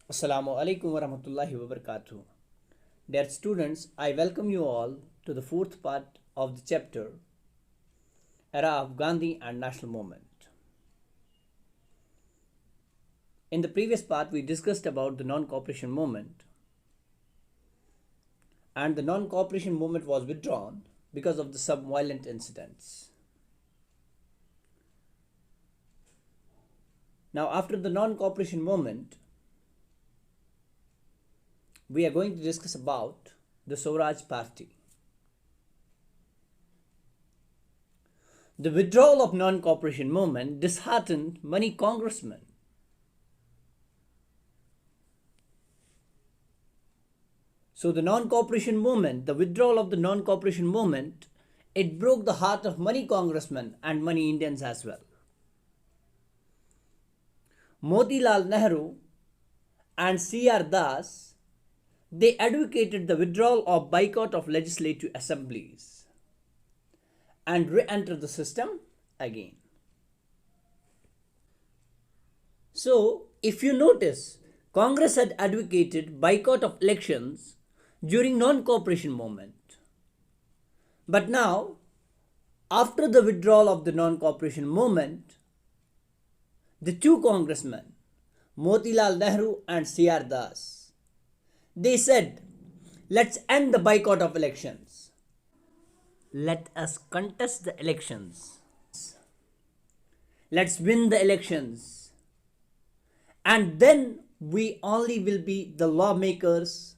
Assalamu alaikum wa rahmatullahi wa barakatuh. Dear students, I welcome you all to the fourth part of the chapter Era of Gandhi and National Movement. In the previous part, we discussed about the non-cooperation movement, and the non-cooperation movement was withdrawn because of the some-violent incidents. Now, after the non-cooperation movement, we are going to discuss about the Swaraj Party. The withdrawal of non-cooperation movement disheartened many congressmen. So the non-cooperation movement, the withdrawal of the non-cooperation movement, it broke the heart of many congressmen and many Indians as well. Motilal Nehru and C.R. Das, they advocated the withdrawal of boycott of legislative assemblies and re-enter the system again. So, if you notice, Congress had advocated boycott of elections during non-cooperation movement. But now, after the withdrawal of the non-cooperation movement, the two congressmen, Motilal Nehru and C.R. Das, they said, let's end the boycott of elections. Let us contest the elections. Let's win the elections. And then we only will be the lawmakers.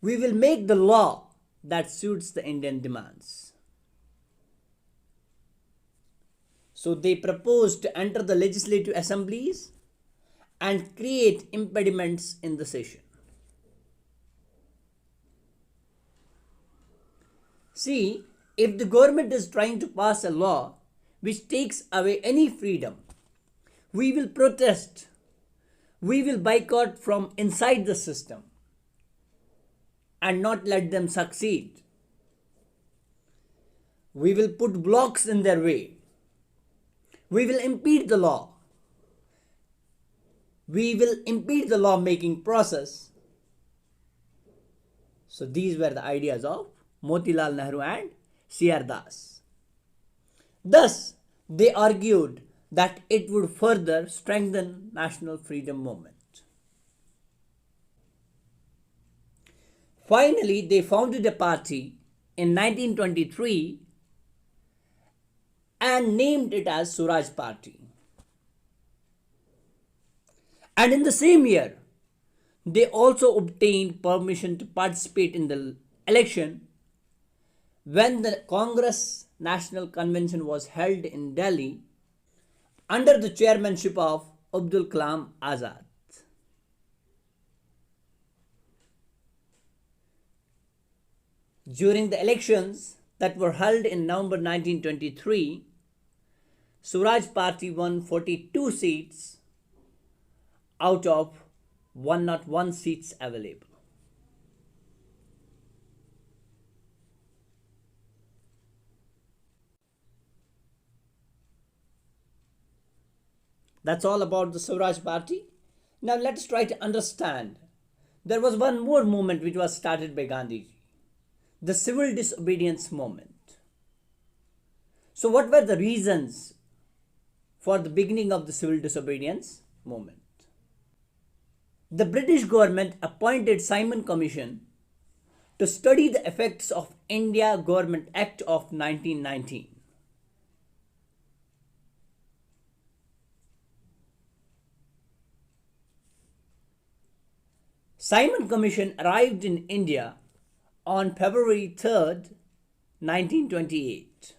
We will make the law that suits the Indian demands. So they proposed to enter the legislative assemblies and create impediments in the session. See, if the government is trying to pass a law which takes away any freedom, we will protest. We will boycott from inside the system and not let them succeed. We will put blocks in their way. We will impede the law. We will impede the law-making process. So these were the ideas of Motilal Nehru and C.R. Das. Thus, they argued that it would further strengthen national freedom movement. Finally, they founded a party in 1923 and named it as Swaraj Party. And in the same year, they also obtained permission to participate in the election when the Congress National Convention was held in Delhi under the chairmanship of Abdul Kalam Azad. During the elections that were held in November 1923, Swaraj Party won 42 seats out of 101 seats available. That's all about the Swaraj Party. Now let's try to understand. There was one more movement which was started by Gandhiji, the civil disobedience movement. So what were the reasons for the beginning of the civil disobedience movement? The British government appointed Simon Commission to study the effects of India Government Act of 1919. Simon Commission arrived in India on February 3rd, 1928.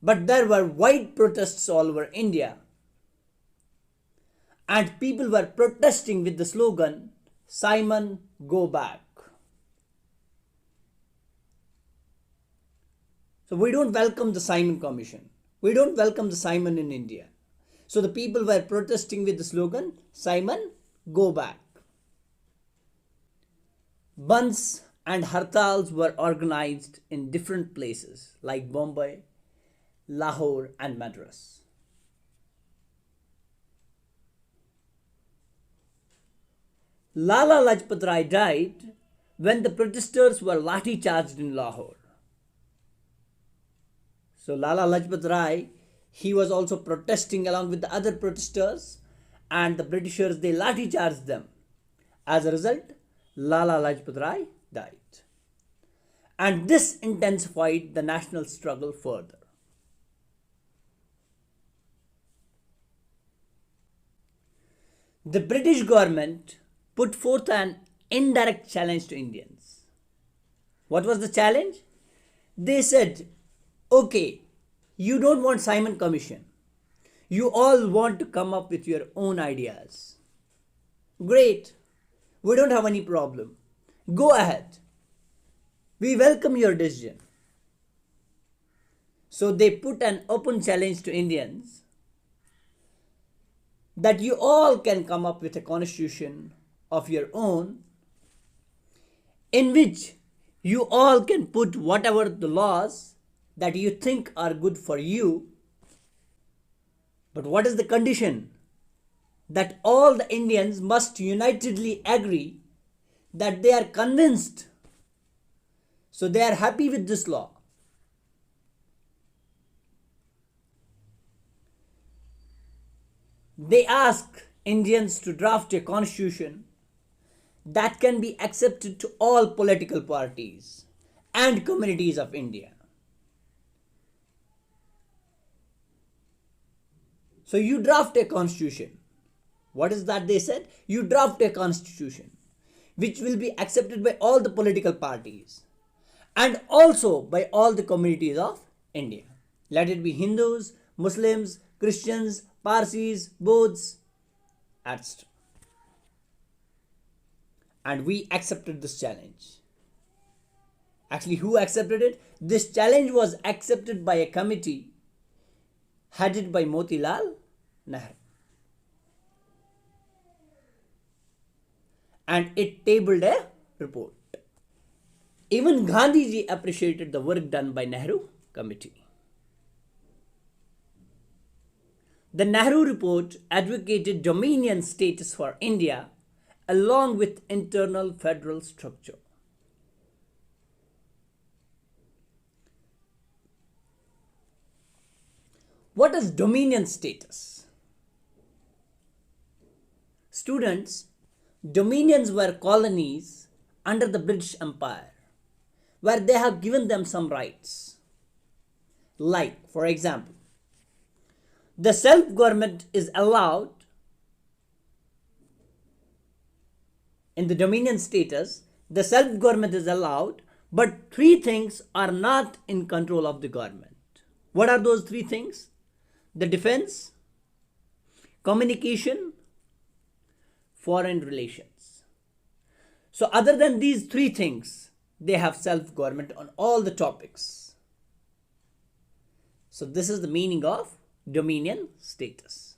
But there were wide protests all over India, and people were protesting with the slogan, Simon, go back. So we don't welcome the Simon Commission. We don't welcome the Simon in India. So the people were protesting with the slogan, Simon, go back. Bandhs and hartals were organized in different places like Bombay, Lahore and Madras. Lala Lajpat Rai died when the protesters were lathi charged in Lahore. So Lala Lajpat Rai, he was also protesting along with the other protesters, and the Britishers, they lathi charged them. As a result, Lala Lajpat Rai died. And this intensified the national struggle further. The British government put forth an indirect challenge to Indians. What was the challenge? They said, okay, you don't want Simon Commission. You all want to come up with your own ideas. Great. We don't have any problem. Go ahead. We welcome your decision. So they put an open challenge to Indians that you all can come up with a constitution of your own in which you all can put whatever the laws that you think are good for you. But what is the condition? That all the Indians must unitedly agree that they are convinced. So they are happy with this law. They ask Indians to draft a constitution that can be accepted to all political parties and communities of India. So you draft a constitution. What is that they said? You draft a constitution which will be accepted by all the political parties and also by all the communities of India. Let it be Hindus, Muslims, Christians, Parsis, Bouddhas, etc. And we accepted this challenge. Actually, who accepted it? This challenge was accepted by a committee headed by Motilal Nehru. And it tabled a report. Even Gandhiji appreciated the work done by Nehru committee. The Nehru report advocated dominion status for India along with internal federal structure. What is dominion status? Students, dominions were colonies under the British Empire where they have given them some rights. Like, for example, the self-government is allowed in the dominion status, the self-government is allowed, but three things are not in control of the government. What are those three things? The defense, communication, foreign relations. So other than these three things, they have self-government on all the topics. So this is the meaning of dominion status.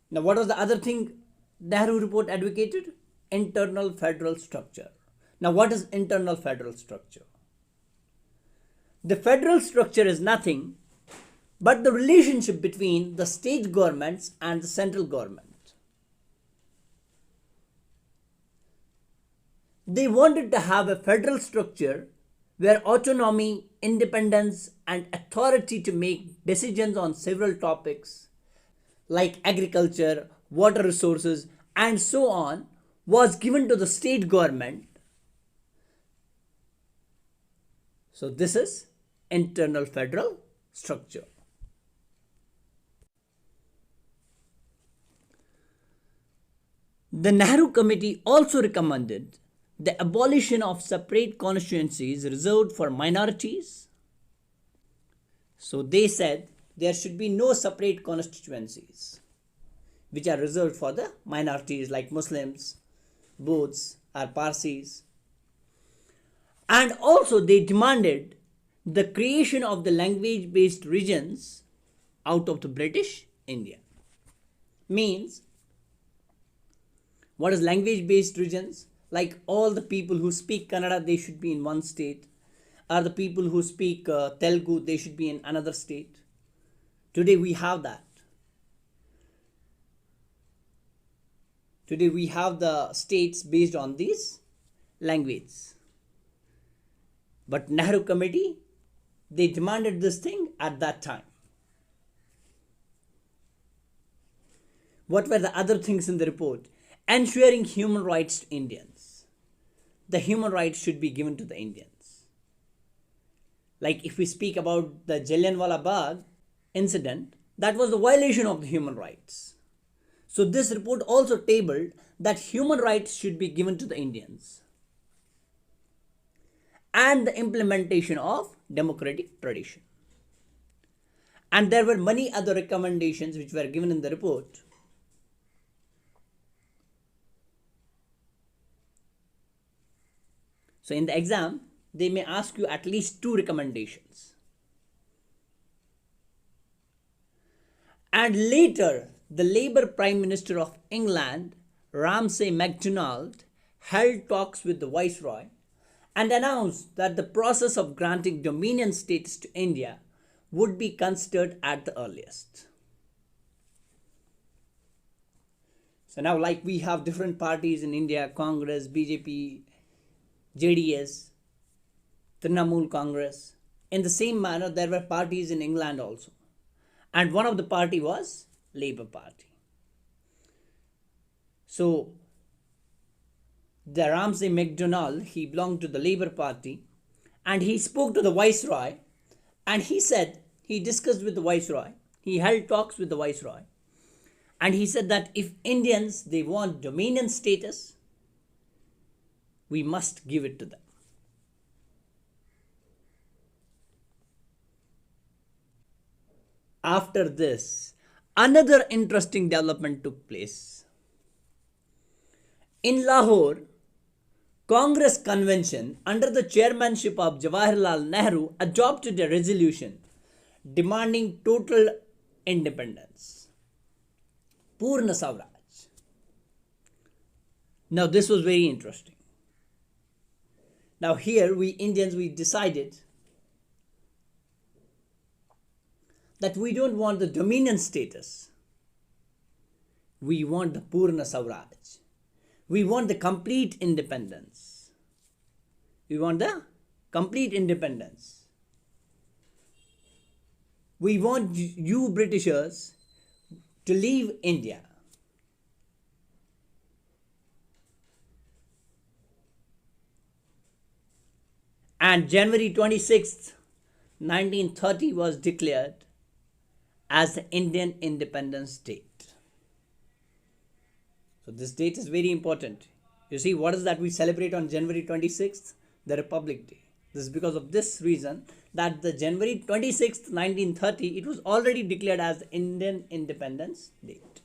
Now, what was the other thing Nehru report advocated? Internal federal structure. Now, what is internal federal structure? The federal structure is nothing but the relationship between the state governments and the central government. They wanted to have a federal structure where autonomy, independence, and authority to make decisions on several topics like agriculture, water resources, and so on was given to the state government. So this is internal federal structure. The Nehru Committee also recommended the abolition of separate constituencies reserved for minorities. So they said there should be no separate constituencies which are reserved for the minorities like Muslims, Buddhists, or Parsis. And also they demanded the creation of the language-based regions out of the British India. Means, what is language-based regions? Like all the people who speak Kannada, they should be in one state. Or the people who speak Telugu, they should be in another state. Today we have that. Today we have the states based on these language. But Nehru Committee, they demanded this thing at that time. What were the other things in the report? Ensuring human rights to Indians. The human rights should be given to the Indians. Like if we speak about the Jallianwala Bagh incident, that was the violation of the human rights. So this report also tabled that human rights should be given to the Indians. And the implementation of democratic tradition. And there were many other recommendations which were given in the report. So in the exam, they may ask you at least 2 recommendations. And later, the Labour Prime Minister of England, Ramsay MacDonald, held talks with the Viceroy and announced that the process of granting dominion status to India would be considered at the earliest. So now, like we have different parties in India, Congress, BJP, JDS, Trinamool Congress. In the same manner, there were parties in England also. And one of the party was Labour Party. So, the Ramsay MacDonald, he belonged to the Labour Party, and he spoke to the Viceroy, and he said, he discussed with the Viceroy, he held talks with the Viceroy, and he said that if Indians, they want dominion status, we must give it to them. After this, another interesting development took place. In Lahore, Congress convention under the chairmanship of Jawaharlal Nehru adopted a resolution demanding total independence. Purna Swaraj. Now this was very interesting. Now here we Indians, we decided that we don't want the dominion status. We want the Purna Swaraj. We want the complete independence. We want the complete independence. We want you Britishers to leave India. And January 26th, 1930 was declared as the Indian Independence Date. So this date is very important. You see, what is that we celebrate on January 26th? The Republic Day. This is because of this reason that the January 26th, 1930, it was already declared as the Indian Independence Date.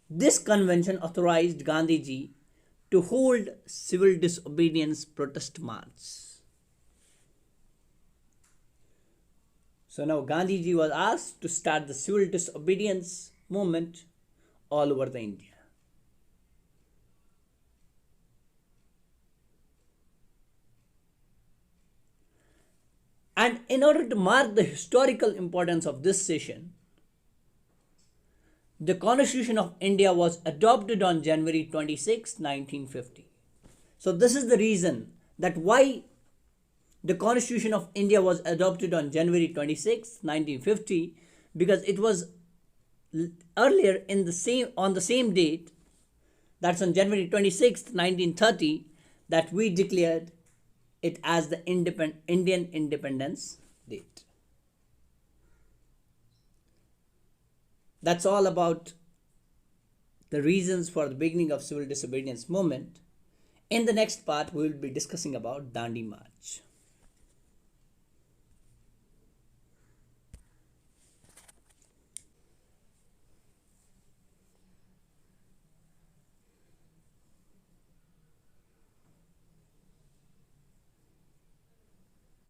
This convention authorized Gandhiji to hold civil disobedience protest march. So now Gandhiji was asked to start the civil disobedience movement all over the India. And in order to mark the historical importance of this session, the Constitution of India was adopted on January 26, 1950. So this is the reason that why the Constitution of India was adopted on January 26, 1950, because it was earlier on the same date, that's on January 26, 1930, that we declared it as the Indian Independence Date. That's all about the reasons for the beginning of civil disobedience movement. In the next part, we will be discussing about Dandi March.